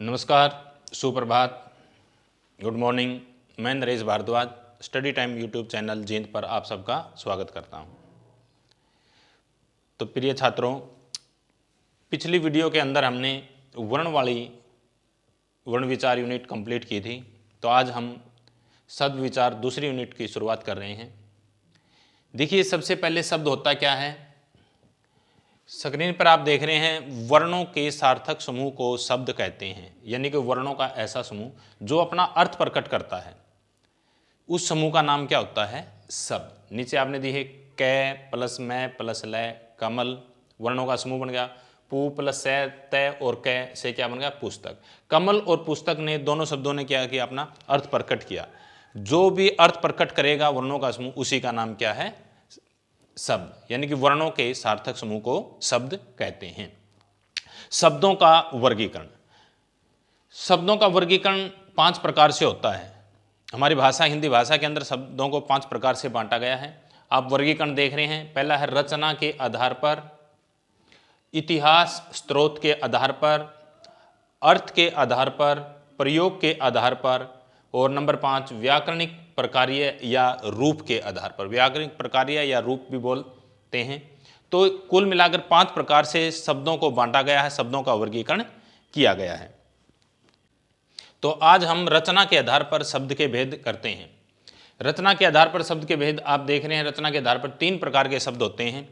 नमस्कार, सुप्रभात, good morning. मैं Naresh Bhardwaj study time YouTube channel Jind पर आप सबका स्वागत करता हूं। तो प्रिय छात्रों, पिछली वीडियो के अंदर हमने वर्ण विचार यूनिट कंप्लीट की थी। तो आज हम शब्द विचार दूसरी यूनिट की शुरुआत कर रहे हैं। देखिए, सबसे पहले शब्द होता क्या है। स्क्रीन पर आप देख रहे हैं, वर्णों के सार्थक समूह को शब्द कहते हैं, यानी कि वर्णों का ऐसा समूह जो अपना अर्थ प्रकट करता है, उस समूह का नाम क्या होता है? शब्द। नीचे आपने दी है कै प्लस मैं प्लस लय कमल, वर्णों का समूह बन गया। पू प्लस से तय और कै से क्या बन गया? पुस्तक। कमल और पुस्तक ने दोनों शब्दों ने क्या किया? अपना अर्थ प्रकट किया। जो भी अर्थ प्रकट करेगा वर्णों का समूह, उसी का नाम क्या है? शब्द। यानी कि वर्णों के सार्थक समूह को शब्द कहते हैं। शब्दों का वर्गीकरण। शब्दों का वर्गीकरण 5 प्रकार से होता है। हमारी भाषा हिंदी भाषा के अंदर शब्दों को 5 प्रकार से बांटा गया है। आप वर्गीकरण देख रहे हैं। पहला है रचना के आधार पर, इतिहास स्रोत के आधार पर, अर्थ के आधार पर, प्रयोग के आधार पर, और नंबर 5 व्याकरणिक प्रकार्य या रूप के आधार पर। व्याकरणिक प्रकार्य या रूप भी बोलते हैं। तो कुल मिलाकर 5 प्रकार से शब्दों को बांटा गया है, शब्दों का वर्गीकरण किया गया है। तो आज हम रचना के आधार पर शब्द के भेद करते हैं। रचना के आधार पर शब्द के भेद आप देख रहे हैं। रचना के आधार पर 3 प्रकार के शब्द होते हैं,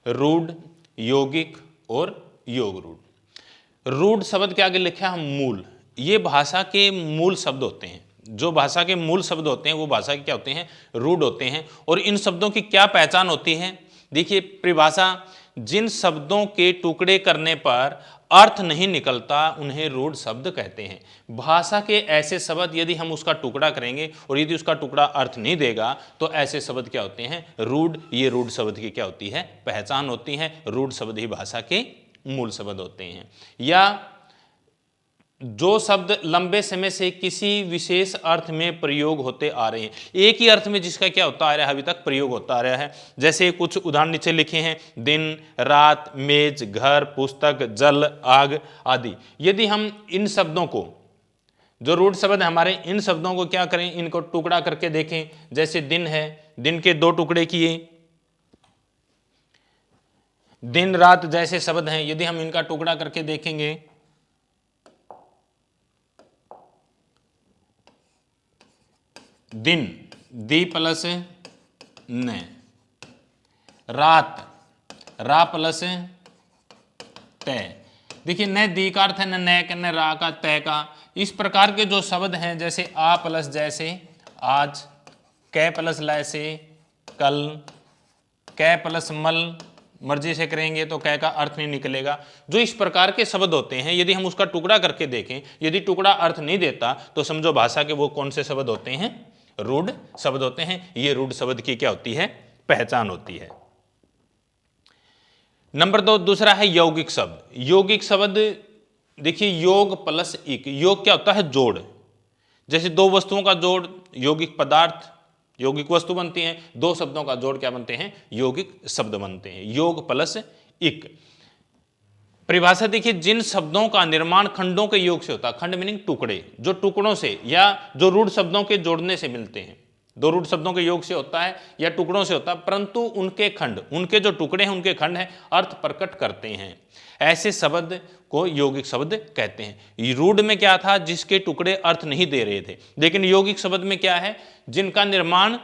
रूढ़, यौगिक और योग रूढ़। रूढ़ शब्द के आगे लिखा है मूल। ये भाषा के मूल शब्द होते हैं। जो भाषा के मूल शब्द होते हैं वो भाषा के क्या होते हैं? रूढ़ होते हैं। और इन शब्दों की क्या पहचान होती है? देखिए, परिभाषा, जिन शब्दों के टुकड़े करने पर अर्थ नहीं निकलता उन्हें रूढ़ शब्द कहते हैं। भाषा के ऐसे शब्द यदि हम उसका टुकड़ा करेंगे और यदि उसका टुकड़ा अर्थ नहीं देगा तो ऐसे शब्द क्या होते हैं? रूढ़। ये रूढ़ शब्द की क्या होती है? पहचान होती है। रूढ़ शब्द ही भाषा के मूल शब्द होते हैं। या जो शब्द लंबे समय से किसी विशेष अर्थ में प्रयोग होते आ रहे हैं, एक ही अर्थ में जिसका क्या होता आ रहा है, अभी तक प्रयोग होता आ रहा है। जैसे कुछ उदाहरण नीचे लिखे हैं, दिन, रात, मेज, घर, पुस्तक, जल, आग आदि। यदि हम इन शब्दों को, जो रूढ़ शब्द है हमारे, इन शब्दों को क्या करें? इनको टुकड़ा करके देखें। जैसे दिन है, दिन के 2 टुकड़े किए। दिन, रात जैसे शब्द हैं, यदि हम इनका टुकड़ा करके देखेंगे, दिन दी प्लस न, रात रा प्लस तय। देखिए, न दी का अर्थ है न का, न रा का, तय का। इस प्रकार के जो शब्द हैं, जैसे आ प्लस जैसे आज, कै प्लस लय से कल, कै प्लस मल मर्जी से करेंगे तो कै का अर्थ नहीं निकलेगा। जो इस प्रकार के शब्द होते हैं, यदि हम उसका टुकड़ा करके देखें, यदि टुकड़ा अर्थ नहीं देता तो समझो भाषा के वो कौन से शब्द होते हैं? रूढ़ शब्द होते हैं। ये रूढ़ शब्द की क्या होती है? पहचान होती है। नंबर 2, दूसरा है यौगिक शब्द। यौगिक शब्द, देखिए, योग प्लस इक। योग क्या होता है? जोड़। जैसे 2 वस्तुओं का जोड़ यौगिक पदार्थ, यौगिक वस्तु बनती हैं। 2 शब्दों का जोड़ क्या बनते हैं? यौगिक शब्द बनते हैं। योग प्लस इक। परिभाषा देखिए, जिन शब्दों का निर्माण खंडों के योग से होता है, खंड मीनिंग टुकड़े, जो टुकड़ों से या जो रूढ़ शब्दों के जोड़ने से मिलते हैं। 2 रूढ़ शब्दों के योग से होता है या टुकड़ों से होता है, परंतु उनके खंड, उनके जो टुकड़े हैं, उनके खंड हैं, अर्थ प्रकट करते हैं। ऐसे शब्द को यौगिक शब्द कहते हैं। रूढ़ में क्या था? जिसके टुकड़े अर्थ नहीं दे रहे थे। लेकिन यौगिक शब्द में क्या है? जिनका निर्माण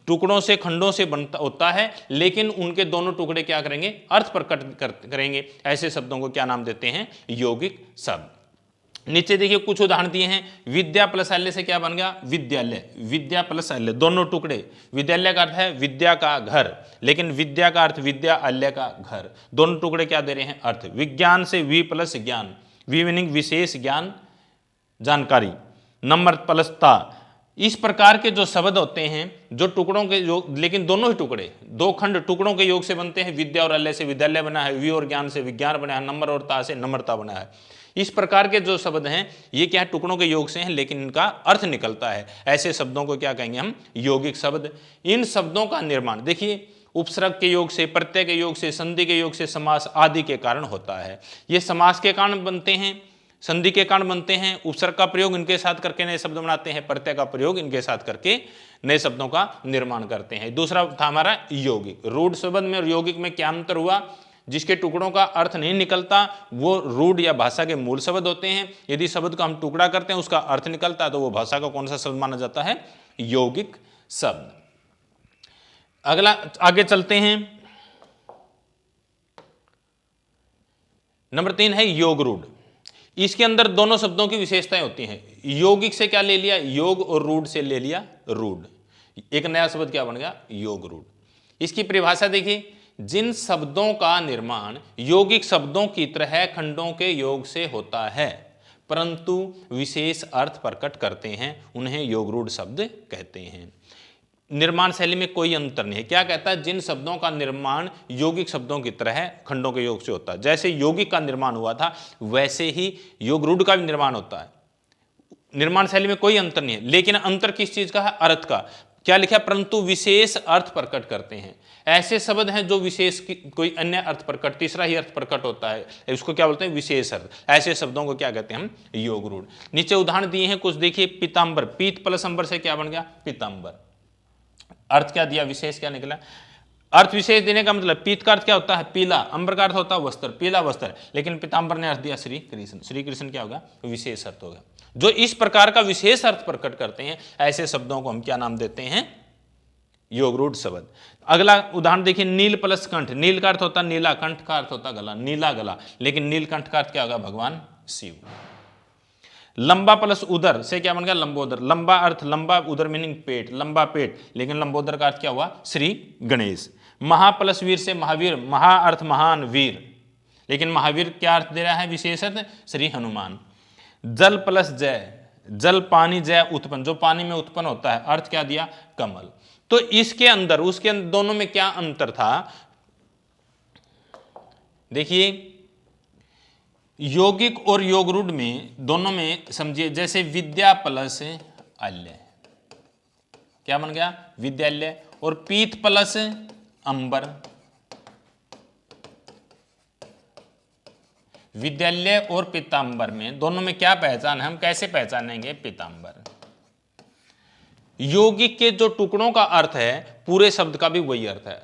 टुकड़ों से, खंडों से बनता होता है, लेकिन उनके दोनों टुकड़े क्या करेंगे? अर्थ प्रकट करेंगे। ऐसे शब्दों को क्या नाम देते हैं? यौगिक शब्द। नीचे देखिए कुछ उदाहरण दिए हैं। विद्या प्लस अल्य से क्या बन गया? विद्यालय। विद्या प्लस अल्य, दोनों टुकड़े। विद्यालय का अर्थ है विद्या का घर, लेकिन विद्या का अर्थ विद्या, अल्य का घर। दोनों टुकड़े क्या दे रहे हैं? अर्थ। विज्ञान से वी प्लस ज्ञान, वी मीनिंग विशेष ज्ञान, जानकारी, नंबर प्लस ता। इस प्रकार के जो शब्द होते हैं, जो टुकड़ों के योग, लेकिन दोनों ही टुकड़े, 2 खंड टुकड़ों के योग से बनते हैं। विद्या और अल्य से विद्यालय बना है, वी और ज्ञान से विज्ञान बना है, नंबर और ता से नम्रता बना है। इस प्रकार के जो शब्द हैं, ये क्या है? टुकड़ों के योग से हैं, लेकिन इनका अर्थ निकलता है। ऐसे शब्दों को क्या कहेंगे हम? यौगिक शब्द। इन शब्दों का निर्माण देखिए, उपसर्ग के योग से, प्रत्यय के योग से, संधि के योग से, समास आदि के कारण होता है। ये समास के कारण बनते हैं, संधि के कारण बनते हैं, उपसर्ग का प्रयोग इनके साथ करके नए शब्द बनाते हैं, प्रत्यय का प्रयोग इनके साथ करके नए शब्दों का निर्माण करते हैं। दूसरा था हमारा यौगिक। रूढ़ शब्द में और यौगिक में क्या अंतर हुआ? जिसके टुकड़ों का अर्थ नहीं निकलता वो रूढ़ या भाषा के मूल शब्द होते हैं। यदि शब्द का हम टुकड़ा करते हैं उसका अर्थ निकलता है तो वो भाषा का कौन सा शब्द माना जाता है? यौगिक शब्द। अगला आगे चलते हैं। नंबर 3 है योग रूढ़। इसके अंदर दोनों शब्दों की विशेषताएं होती हैं। यौगिक से क्या ले लिया? योग, और रूढ़ से ले लिया रूढ़। एक नया शब्द क्या बन गया? योग रूढ़। इसकी परिभाषा देखिए, जिन शब्दों का निर्माण यौगिक शब्दों की तरह खंडों के योग से होता है परंतु विशेष अर्थ प्रकट करते हैं उन्हें योग रूढ़ शब्द कहते हैं। निर्माण शैली में कोई अंतर नहीं है। क्या कहता है? जिन शब्दों का निर्माण यौगिक शब्दों की तरह खंडों के योग से होता है, जैसे यौगिक का निर्माण हुआ था वैसे ही योग रूढ़ का भी निर्माण होता है। निर्माण शैली में कोई अंतर नहीं है, लेकिन अंतर किस चीज का है? अर्थ का। क्या लिखा? परंतु विशेष अर्थ प्रकट करते हैं। ऐसे शब्द हैं जो विशेष कोई अन्य अर्थ प्रकट, तीसरा ही अर्थ प्रकट होता है, उसको क्या बोलते हैं? विशेष अर्थ। ऐसे शब्दों को क्या कहते हैं हम? योग रूढ़। नीचे उदाहरण दिए हैं कुछ, देखिए। पीतांबर, पीत प्लस अंबर से क्या बन गया? पीतांबर। अर्थ क्या दिया? विशेष क्या निकला? अर्थ विशेष देने का मतलब, पीत का अर्थ क्या होता है? पीला, अंबर का अर्थ होता है वस्त्र, पीला वस्त्र, लेकिन पीतांबर ने अर्थ दिया श्री कृष्ण। श्री कृष्ण क्या होगा? विशेष अर्थ होगा। जो इस प्रकार का विशेष अर्थ प्रकट करते हैं ऐसे शब्दों को हम क्या नाम देते हैं? योग रूढ़ शब्द। अगला उदाहरण देखिए, नील प्लस कंठ। नील का अर्थ होता है नीला, कंठ का अर्थ होता है गला, नीला गला, लेकिन नीलकंठ का अर्थ क्या होगा? भगवान शिव। लंबा प्लस उदर से क्या बन गया? लंबोदर। लंबा अर्थ लंबा, उदर मीनिंग पेट, लंबा पेट, लेकिन लंबोदर का अर्थ क्या हुआ? श्री गणेश। महा प्लस वीर से महावीर। महा अर्थ महान, वीर, लेकिन महावीर क्या अर्थ दे रहा है? विशेषत श्री हनुमान। जल प्लस जय। जल पानी, जय उत्पन्न, जो पानी में उत्पन्न होता है, अर्थ क्या दिया? कमल। तो इसके अंदर उसके अंदर दोनों में क्या अंतर था? देखिए, यौगिक और योग रूढ़ में दोनों में समझिए, जैसे विद्या प्लस अल्य क्या बन गया? विद्यालय। और पीत प्लस अंबर, विद्यालय और पीतांबर में दोनों में क्या पहचान है? हम कैसे पहचानेंगे? पीतांबर। यौगिक के जो टुकड़ों का अर्थ है पूरे शब्द का भी वही अर्थ है।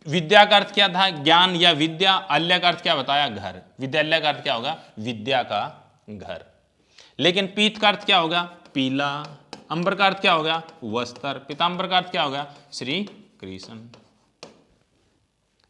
विद्या का अर्थ क्या था? ज्ञान या विद्या। अल्य का अर्थ क्या बताया? घर। विद्यालय का अर्थ क्या होगा? विद्या का घर। लेकिन पीत का अर्थ क्या होगा? पीला। अंबर का अर्थ क्या होगा? वस्त्र। पीतांबर का अर्थ क्या होगा? श्री कृष्ण।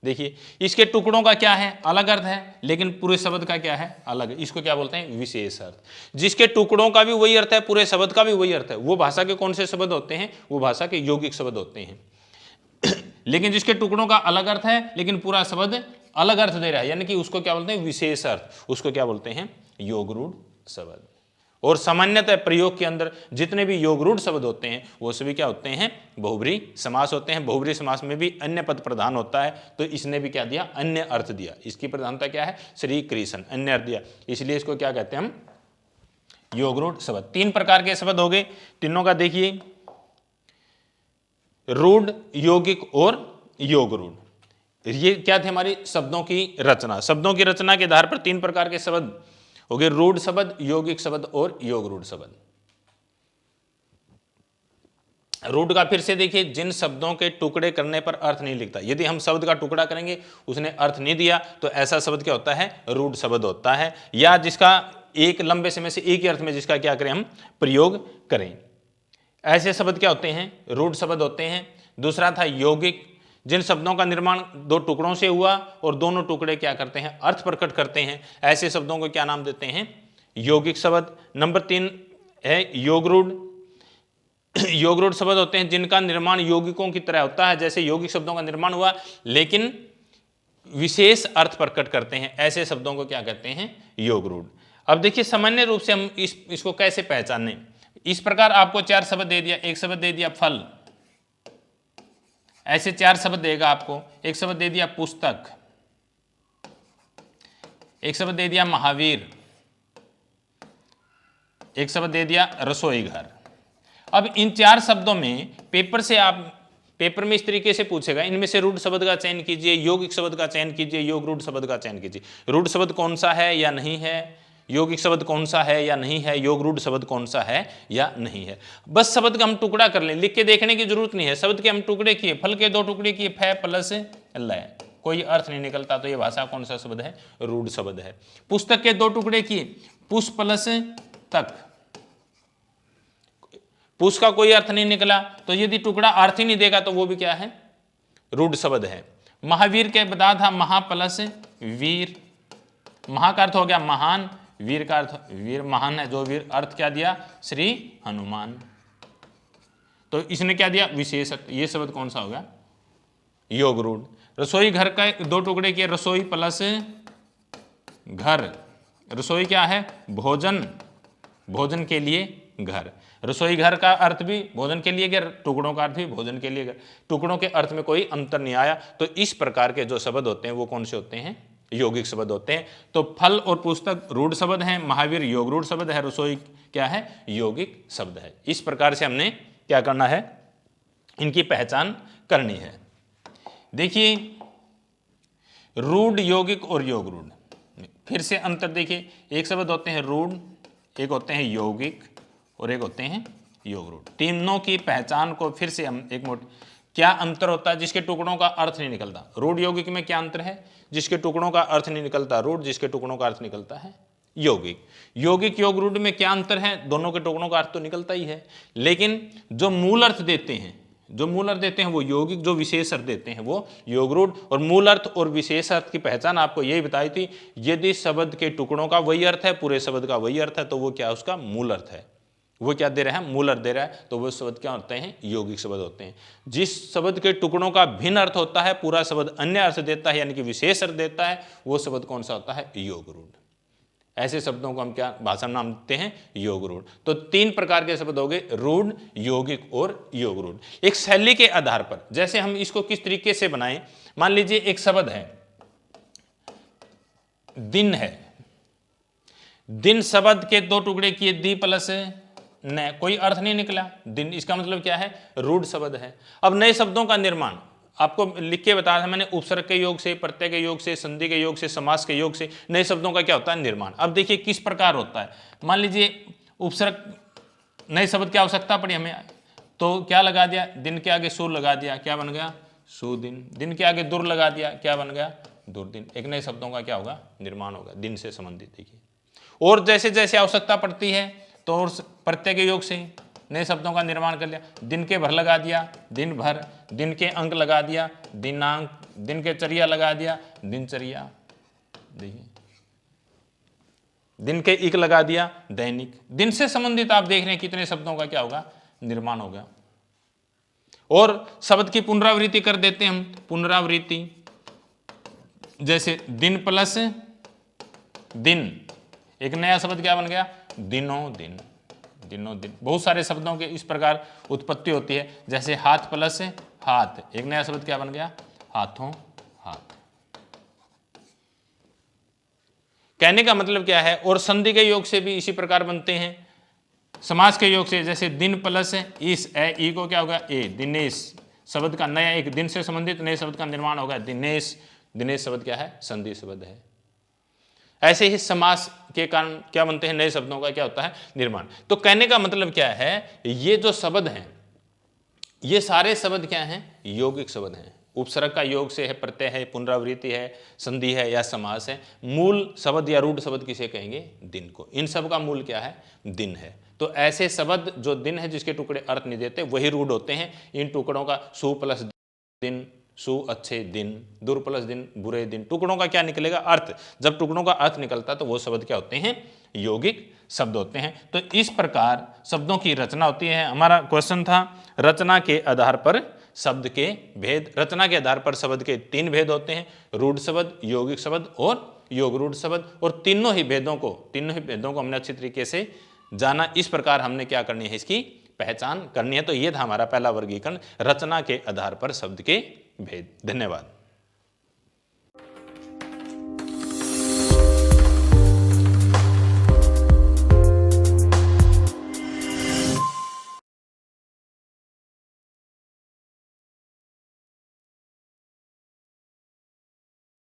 देखिए, इसके टुकड़ों का क्या है? अलग अर्थ है, लेकिन पूरे शब्द का क्या है? अलग। इसको क्या बोलते हैं? विशेष अर्थ। जिसके टुकड़ों का भी वही अर्थ है, पूरे शब्द का भी वही अर्थ है, वो भाषा के कौन से शब्द होते हैं? वो भाषा के यौगिक शब्द होते हैं। लेकिन जिसके टुकड़ों का अलग अर्थ है लेकिन पूरा शब्द अलग अर्थ दे रहा है, यानी कि उसको क्या बोलते हैं? विशेष अर्थ। उसको क्या बोलते हैं? योग रूढ़ शब्द। और सामान्यतः प्रयोग के अंदर जितने भी योग रूढ़ शब्द होते हैं वो सभी क्या होते हैं? बहुब्री समास होते हैं। बहुब्री समास में भी अन्य पद प्रधान होता है, तो इसने भी क्या दिया? अन्य अर्थ दिया। इसकी प्रधानता क्या है? श्री कृष्ण, अन्य अर्थ दिया, इसलिए इसको क्या कहते हैं हम? योग रूढ़ शब्द। 3 प्रकार के शब्द हो गए, तीनों का देखिए, रूढ़, यौगिक और योग रूढ़। ये क्या थे? हमारी शब्दों की रचना। शब्दों की रचना के आधार पर 3 प्रकार के शब्द हो गए, रूढ़ शब्द, यौगिक शब्द और योग रूढ़ शब्द। रूढ़ का फिर से देखिए, जिन शब्दों के टुकड़े करने पर अर्थ नहीं लिखता। यदि हम शब्द का टुकड़ा करेंगे उसने अर्थ नहीं दिया तो ऐसा शब्द क्या होता है? रूढ़ शब्द होता है। या जिसका एक लंबे समय से एक ही अर्थ में जिसका क्या करें? हम प्रयोग करें, ऐसे शब्द क्या होते हैं? रूढ़ शब्द होते हैं। दूसरा था यौगिक, जिन शब्दों का निर्माण 2 टुकड़ों से हुआ और दोनों टुकड़े क्या करते हैं? अर्थ प्रकट करते हैं, ऐसे शब्दों को क्या नाम देते हैं? यौगिक शब्द। नंबर 3 है योग रूढ़। योग रूढ़ शब्द होते हैं जिनका निर्माण यौगिकों की तरह होता है, जैसे यौगिक शब्दों का निर्माण हुआ लेकिन विशेष अर्थ प्रकट करते हैं, ऐसे शब्दों को क्या कहते हैं? योग रूढ़। अब देखिए, सामान्य रूप से हम इसको कैसे पहचानें? इस प्रकार आपको 4 शब्द दे दिया। एक शब्द दे दिया फल, ऐसे 4 शब्द देगा आपको। एक शब्द दे दिया पुस्तक, एक शब्द दे दिया महावीर, एक शब्द दे दिया रसोई घर। अब इन 4 शब्दों में पेपर में इस तरीके से पूछेगा, इनमें से रूढ़ शब्द का चयन कीजिए, यौगिक शब्द का चयन कीजिए, योग रूढ़ शब्द का चयन कीजिए। रूढ़ शब्द कौन सा है या नहीं है, यौगिक शब्द कौन सा है या नहीं है, योग रूढ़ शब्द कौन सा है या नहीं है। बस शब्द का हम टुकड़ा कर लें, लिख के देखने की जरूरत नहीं है। शब्द के हम टुकड़े किए, फल के 2 टुकड़े किए, फै प्लस लय, कोई अर्थ नहीं निकलता, तो ये भाषा कौन सा शब्द है, रूढ़ शब्द है। पुस्तक के 2 टुकड़े किए, पुष प्लस तक, पुष का कोई अर्थ नहीं निकला, तो यदि टुकड़ा अर्थ ही नहीं देगा तो वो भी क्या है, रूढ़ शब्द है। महावीर के बता था, महा प्लस वीर, महा का अर्थ हो गया महान, वीर का अर्थ, वीर महान है, जो वीर, अर्थ क्या दिया, श्री हनुमान, तो इसने क्या दिया, विशेषत्व, ये शब्द कौन सा होगा, योग रूढ़। रसोई घर का 2 टुकड़े किए, रसोई प्लस घर, रसोई क्या है, भोजन, भोजन के लिए घर, रसोई घर का अर्थ भी भोजन के लिए घर, टुकड़ों का अर्थ भी भोजन के लिए घर, टुकड़ों के अर्थ में कोई अंतर नहीं आया। तो इस प्रकार के जो शब्द होते हैं वो कौन से होते हैं, यौगिक शब्द होते हैं। तो फल और पुस्तक रूढ़ शब्द हैं, महावीर योग रूढ़ शब्द है, रसोई क्या है, यौगिक शब्द है। इस प्रकार से हमने क्या करना है, इनकी पहचान करनी है। देखिए रूढ़, यौगिक और योग रूढ़, फिर से अंतर देखिए, एक शब्द होते हैं रूढ़, एक होते हैं यौगिक और एक होते हैं योग रूढ़। तीनों की पहचान को फिर से हम एक क्या अंतर होता है, जिसके टुकड़ों का अर्थ नहीं निकलता, रूढ़ यौगिक में क्या अंतर है, जिसके टुकड़ों का अर्थ नहीं निकलता रूढ़, जिसके टुकड़ों का अर्थ निकलता है यौगिक। यौगिक योग रूढ़ में क्या अंतर है, दोनों के टुकड़ों का अर्थ तो निकलता ही है, लेकिन जो मूल अर्थ देते हैं, जो मूल अर्थ देते हैं वो यौगिक, जो विशेष अर्थ देते हैं वो योग रूढ़। और मूल अर्थ और विशेष अर्थ की पहचान आपको यही बताई थी, यदि शब्द के टुकड़ों का वही अर्थ है, पूरे शब्द का वही अर्थ है, तो वो क्या, उसका मूल अर्थ है, वो क्या दे रहा है, मूल अर्थ दे रहा है, तो वो शब्द क्या होते हैं, यौगिक शब्द होते हैं। जिस शब्द के टुकड़ों का भिन्न अर्थ होता है, पूरा शब्द अन्य अर्थ देता है, यानी कि विशेष अर्थ देता है, वो शब्द कौन सा होता है, योग रूढ़। ऐसे शब्दों को हम क्या भाषा में नाम देते हैं, योग रूढ़। तो 3 प्रकार के शब्द हो गए, रूढ़, यौगिक और योग रूढ़। एक शैली के आधार पर, जैसे हम इसको किस तरीके से बनाएं, मान लीजिए एक शब्द है दिन है, दिन शब्द के 2 टुकड़े किए, दी प्लस न, कोई अर्थ नहीं निकला, दिन, इसका मतलब क्या है, रूढ़ शब्द है। अब नए शब्दों का निर्माण आपको लिख के बताया था मैंने, उपसर्ग के योग से, प्रत्यय के योग से, संधि के योग से, समास के योग से नए शब्दों का क्या होता है, निर्माण। अब देखिए किस प्रकार होता है, मान लीजिए उपसर्ग, नए शब्द की आवश्यकता पड़ी हमें, तो क्या लगा दिया, दिन के आगे सु लगा दिया, क्या बन गया, सुदिन, दिन के आगे दुर लगा दिया, क्या बन गया, दुर्दिन। एक नए शब्दों का क्या होगा, निर्माण होगा, दिन से संबंधित। देखिए और जैसे जैसे आवश्यकता पड़ती है तो और प्रत्यय के योग से नए शब्दों का निर्माण कर लिया, दिन के भर लगा दिया, दिन भर, दिन के अंक लगा दिया, दिनांक, दिन के चर्या लगा दिया, दिनचर्या, देखिए दिन के इक लगा दिया, दैनिक। दिन से संबंधित आप देख रहे हैं कितने शब्दों का क्या होगा, निर्माण होगा। और शब्द की पुनरावृत्ति कर देते हैं हम, पुनरावृत्ति, जैसे दिन प्लस दिन, एक नया शब्द क्या बन गया, दिनों दिन, दिनों दिन। बहुत सारे शब्दों के इस प्रकार उत्पत्ति होती है, जैसे हाथ प्लस हाथ, एक नया शब्द क्या बन गया, हाथों हाथ। कहने का मतलब क्या है, और संधि के योग से भी इसी प्रकार बनते हैं, समास के योग से, जैसे दिन प्लस इस, ई को क्या होगा, ए, दिनेश शब्द का नया, एक दिन से संबंधित नए शब्द का निर्माण होगा, दिनेश, दिनेश शब्द क्या है, संधि शब्द है। ऐसे ही समास के कारण क्या बनते हैं, नए शब्दों का क्या होता है, निर्माण। तो कहने का मतलब क्या है, ये जो शब्द हैं, ये सारे शब्द क्या हैं, यौगिक शब्द हैं। उपसर्ग का योग से है, प्रत्यय है, पुनरावृत्ति है, संधि है या समास है। मूल शब्द या रूढ़ शब्द किसे कहेंगे, दिन को। इन सब का मूल क्या है, दिन है। तो ऐसे शब्द जो दिन है, जिसके टुकड़े अर्थ नहीं देते, वही रूढ़ होते हैं। इन टुकड़ों का सु प्लस दिन, सु अच्छे दिन, दुर प्लस दिन बुरे दिन, टुकड़ों का क्या निकलेगा, अर्थ। जब टुकड़ों का अर्थ निकलता है तो वो शब्द क्या होते हैं, यौगिक शब्द होते हैं। तो इस प्रकार शब्दों की रचना होती है। हमारा क्वेश्चन था रचना के आधार पर शब्द के भेद। रचना के आधार पर शब्द के 3 भेद होते हैं, रूढ़ शब्द, यौगिक शब्द और योग रूढ़ शब्द। और तीनों ही भेदों को हमने अच्छी तरीके से जाना। इस प्रकार हमने क्या करनी है, इसकी पहचान करनी है। तो ये था हमारा पहला वर्गीकरण, रचना के आधार पर शब्द के भेद। धन्यवाद।